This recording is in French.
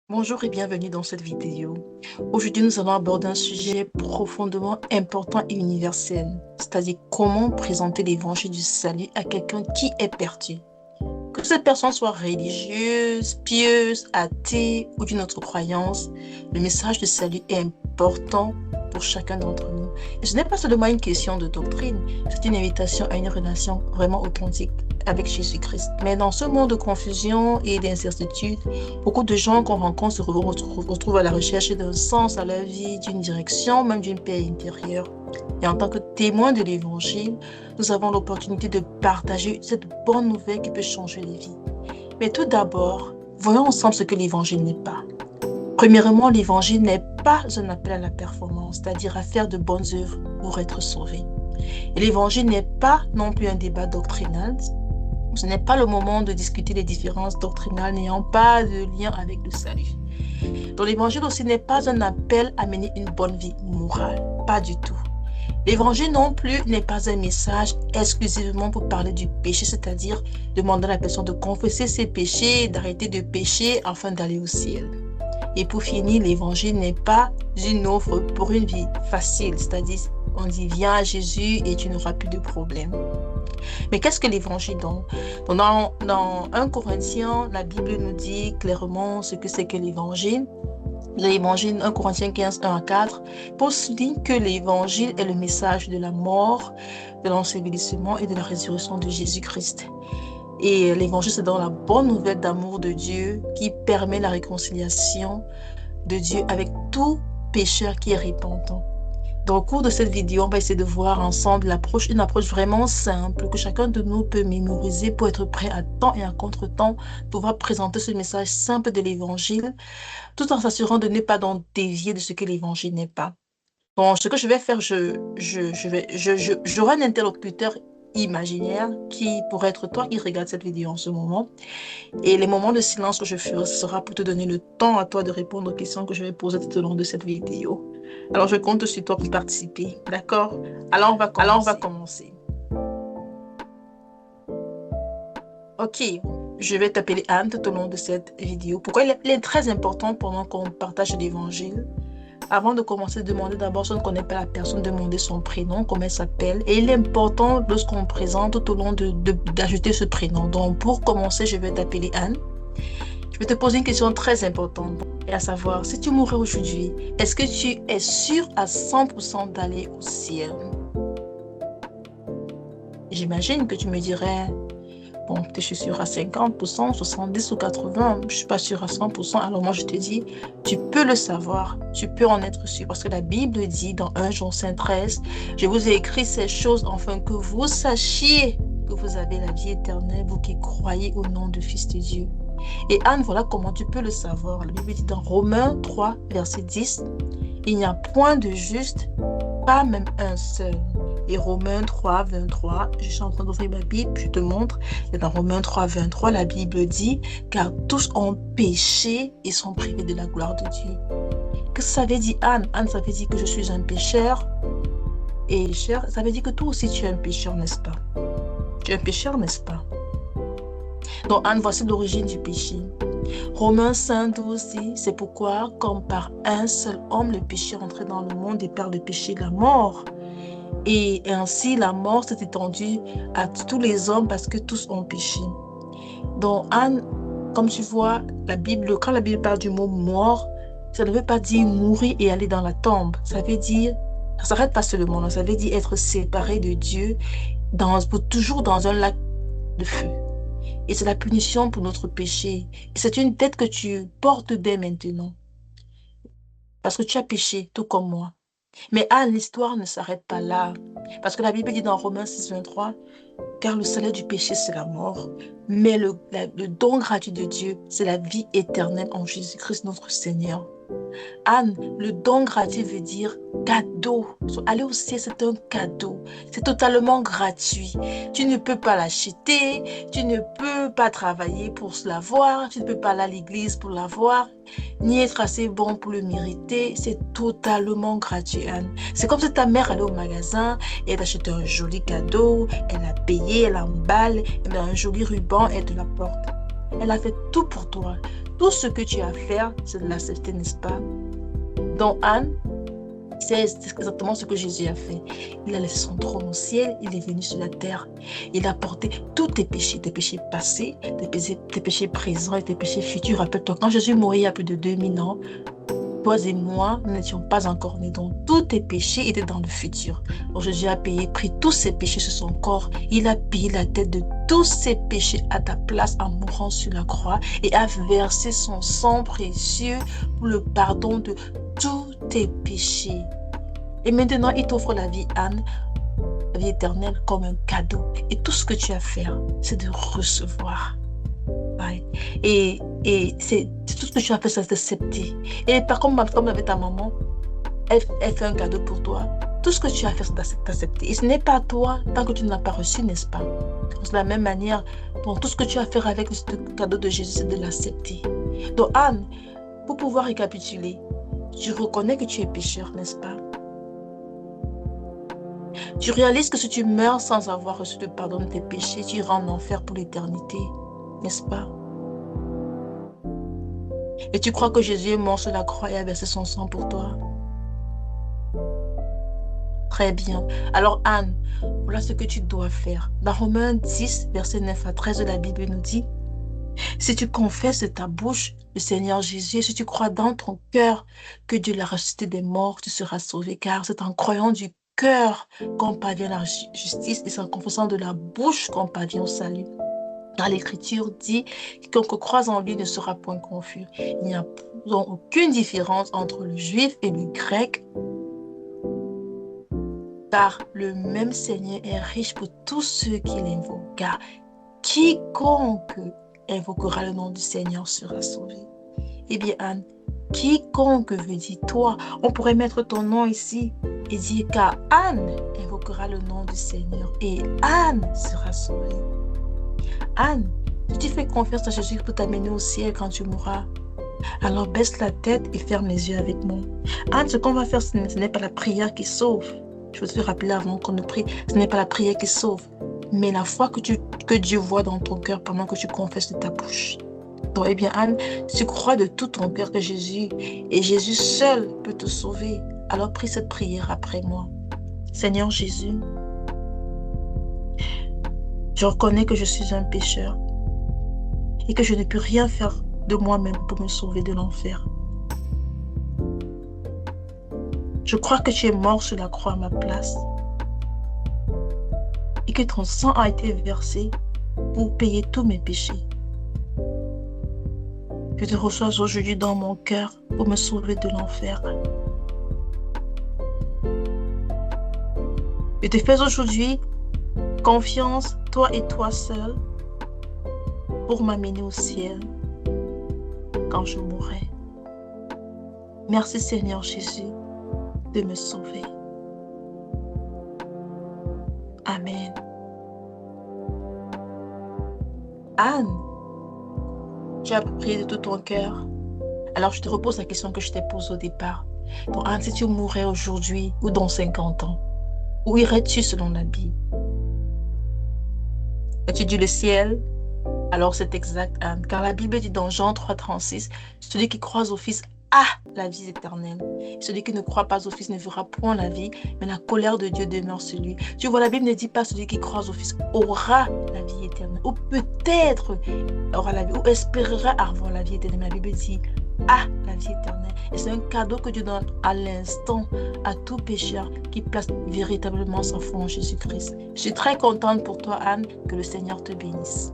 Bonjour et bienvenue dans cette vidéo. Aujourd'hui, nous allons aborder un sujet profondément important et universel, c'est-à-dire comment présenter l'évangile du salut à quelqu'un qui est perdu. Que cette personne soit religieuse, pieuse, athée ou d'une autre croyance, le message du salut est important pour chacun d'entre nous. Et ce n'est pas seulement une question de doctrine, c'est une invitation à une relation vraiment authentique avec Jésus-Christ. Mais dans ce monde de confusion et d'incertitude, beaucoup de gens qu'on rencontre se retrouvent à la recherche d'un sens à leur vie, d'une direction, même d'une paix intérieure. Et en tant que témoin de l'Évangile, nous avons l'opportunité de partager cette bonne nouvelle qui peut changer les vies. Mais tout d'abord, voyons ensemble ce que l'Évangile n'est pas. Premièrement, l'Évangile n'est pas un appel à la performance, c'est-à-dire à faire de bonnes œuvres pour être sauvé. Et l'Évangile n'est pas non plus un débat doctrinal. Ce n'est pas le moment de discuter des différences doctrinales n'ayant pas de lien avec le salut. Donc l'Évangile aussi n'est pas un appel à mener une bonne vie morale, pas du tout. L'Évangile non plus n'est pas un message exclusivement pour parler du péché, c'est-à-dire demander à la personne de confesser ses péchés, d'arrêter de pécher afin d'aller au ciel. Et pour finir, l'Évangile n'est pas une offre pour une vie facile, c'est-à-dire on dit viens à Jésus et tu n'auras plus de problème. Mais qu'est-ce que l'Évangile donc? Dans 1 Corinthiens, la Bible nous dit clairement ce que c'est que l'Évangile. L'Évangile 1 Corinthiens 15, 1 à 4, Paul souligne que l'Évangile est le message de la mort, de l'ensevelissement et de la résurrection de Jésus-Christ. Et l'Évangile, c'est dans la bonne nouvelle d'amour de Dieu qui permet la réconciliation de Dieu avec tout pécheur qui est repentant. Dans le cours de cette vidéo, on va essayer de voir ensemble une approche vraiment simple que chacun de nous peut mémoriser pour être prêt à temps et à contre-temps, pouvoir présenter ce message simple de l'Évangile, tout en s'assurant de ne pas donc dévier de ce que l'Évangile n'est pas. Donc, ce que je vais faire, j'aurai un interlocuteur imaginaire qui pourrait être toi qui regarde cette vidéo en ce moment. Et les moments de silence que je ferai, ce sera pour te donner le temps à toi de répondre aux questions que je vais poser tout au long de cette vidéo. Alors, je compte sur toi pour participer. D'accord? Alors, on va commencer. Ok, je vais t'appeler Anne tout au long de cette vidéo. Pourquoi il est très important pendant qu'on partage l'Évangile? Avant de commencer, demander d'abord si on ne connaît pas la personne, demander son prénom, comment elle s'appelle. Et il est important, lorsqu'on présente tout au long d'ajouter ce prénom. Donc, pour commencer, je vais t'appeler Anne. Je vais te poser une question très importante, et à savoir, si tu mourrais aujourd'hui, est-ce que tu es sûr à 100% d'aller au ciel? J'imagine que tu me dirais, bon, peut-être je suis sûre à 50%, 70 ou 80, je ne suis pas sûre à 100%. Alors moi, je te dis, tu peux le savoir, tu peux en être sûr. Parce que la Bible dit dans 1 Jean 5,13, je vous ai écrit ces choses afin que vous sachiez que vous avez la vie éternelle, vous qui croyez au nom du Fils de Dieu. Et Anne, voilà comment tu peux le savoir. La Bible dit dans Romains 3, verset 10, il n'y a point de juste, pas même un seul. Et Romains 3, 23, je suis en train d'ouvrir ma Bible, je te montre. Et dans Romains 3, 23, la Bible dit, car tous ont péché et sont privés de la gloire de Dieu. Qu'est-ce que ça veut dire, Anne? Anne, ça veut dire que je suis un pécheur. Et ça veut dire que toi aussi tu es un pécheur, n'est-ce pas? Tu es un pécheur, n'est-ce pas? Donc Anne, voici l'origine du péché. Romains 5, 12 dit, c'est pourquoi, comme par un seul homme, le péché est entré dans le monde et par le péché, la mort. Et ainsi, la mort s'est étendue à tous les hommes parce que tous ont péché. Donc Anne, comme tu vois, quand la Bible parle du mot mort, ça ne veut pas dire mourir et aller dans la tombe. Ça veut dire, ça ne s'arrête pas seulement là, ça veut dire être séparé de Dieu, toujours dans un lac de feu. Et c'est la punition pour notre péché. Et c'est une dette que tu portes dès maintenant. Parce que tu as péché, tout comme moi. Mais l'histoire ne s'arrête pas là. Parce que la Bible dit dans Romains 6, 23, car le salaire du péché, c'est la mort. Mais le don gratuit de Dieu, c'est la vie éternelle en Jésus-Christ notre Seigneur. Anne, le don gratuit veut dire cadeau. Aller au ciel, c'est un cadeau. C'est totalement gratuit. Tu ne peux pas l'acheter, tu ne peux pas travailler pour l'avoir, tu ne peux pas aller à l'église pour l'avoir, ni être assez bon pour le mériter. C'est totalement gratuit, Anne. C'est comme si ta mère allait au magasin et elle t'achète un joli cadeau, elle a payé, elle emballe, elle a un joli ruban, elle te l'apporte. Elle a fait tout pour toi. tout ce que tu as à faire, c'est de l'accepter, n'est-ce pas? Donc Anne, c'est exactement ce que Jésus a fait. Il a laissé son trône au ciel, il est venu sur la terre. Il a porté tous tes péchés passés, tes péchés présents et tes péchés futurs. Rappelle-toi, quand Jésus mourit il y a plus de 2000 ans, toi et moi, nous n'étions pas encore nés. Donc, tous tes péchés étaient dans le futur. Donc, Jésus a pris tous ses péchés sur son corps. Il a payé la dette de tous ses péchés à ta place en mourant sur la croix et a versé son sang précieux pour le pardon de tous tes péchés. Et maintenant, il t'offre la vie, Anne, la vie éternelle, comme un cadeau. Et tout ce que tu as à faire, c'est de recevoir. Ouais. Et c'est tout ce que tu as fait, c'est d'accepter. Et par contre, comme avec ta maman, elle fait un cadeau pour toi. Tout ce que tu as fait, c'est d'accepter. Et ce n'est pas toi tant que tu ne l'as pas reçu, n'est-ce pas? De la même manière, donc, tout ce que tu as à faire avec ce cadeau de Jésus, c'est de l'accepter. Donc, Anne, pour pouvoir récapituler, tu reconnais que tu es pécheur, n'est-ce pas? Tu réalises que si tu meurs sans avoir reçu le pardon de tes péchés, tu iras en enfer pour l'éternité, n'est-ce pas? Et tu crois que Jésus est mort sur la croix et a versé son sang pour toi? Très bien. Alors Anne, voilà ce que tu dois faire. Dans Romains 10, versets 9 à 13, la Bible nous dit: si tu confesses de ta bouche le Seigneur Jésus, et si tu crois dans ton cœur que Dieu l'a ressuscité des morts, tu seras sauvé, car c'est en croyant du cœur qu'on parvient à la justice et c'est en confessant de la bouche qu'on parvient au salut. Dans l'Écriture dit: quiconque croit en lui ne sera point confus. Il n'y a donc aucune différence entre le juif et le grec, car le même Seigneur est riche pour tous ceux qui l'invoquent. Car quiconque invoquera le nom du Seigneur sera sauvé. Eh bien, Anne, quiconque veut dire toi, on pourrait mettre ton nom ici et dire: car Anne invoquera le nom du Seigneur et Anne sera sauvée. Anne, si tu fais confiance à Jésus pour t'amener au ciel quand tu mourras, alors baisse la tête et ferme les yeux avec moi. Anne, ce qu'on va faire, ce n'est pas la prière qui sauve. Je veux te rappeler avant qu'on ne prie, ce n'est pas la prière qui sauve, mais la foi que Dieu voit dans ton cœur pendant que tu confesses de ta bouche. Donc, eh bien, Anne, tu crois de tout ton cœur que Jésus et Jésus seul peut te sauver. Alors prie cette prière après moi. Seigneur Jésus, je reconnais que je suis un pécheur et que je ne peux rien faire de moi-même pour me sauver de l'enfer. Je crois que tu es mort sur la croix à ma place et que ton sang a été versé pour payer tous mes péchés. Je te reçois aujourd'hui dans mon cœur pour me sauver de l'enfer. Je te fais aujourd'hui confiance, toi et toi seul, pour m'amener au ciel quand je mourrai. Merci Seigneur Jésus de me sauver. Amen. Anne, tu as prié de tout ton cœur. Alors je te repose la question que je t'ai posée au départ. Donc Anne, si tu mourrais aujourd'hui ou dans 50 ans, où irais-tu selon la Bible? As-tu dit le ciel? Alors c'est exact, Anne, car la Bible dit dans Jean 3,36, celui qui croit au Fils a la vie éternelle. Celui qui ne croit pas au Fils ne verra point la vie, mais la colère de Dieu demeure sur lui. Tu vois, la Bible ne dit pas celui qui croit au Fils aura la vie éternelle, ou peut-être aura la vie, ou espérera avoir la vie éternelle. La Bible dit a la vie éternelle. Et c'est un cadeau que Dieu donne à l'instant à tout pécheur qui place véritablement sa foi en Jésus-Christ. Je suis très contente pour toi, Anne, que le Seigneur te bénisse.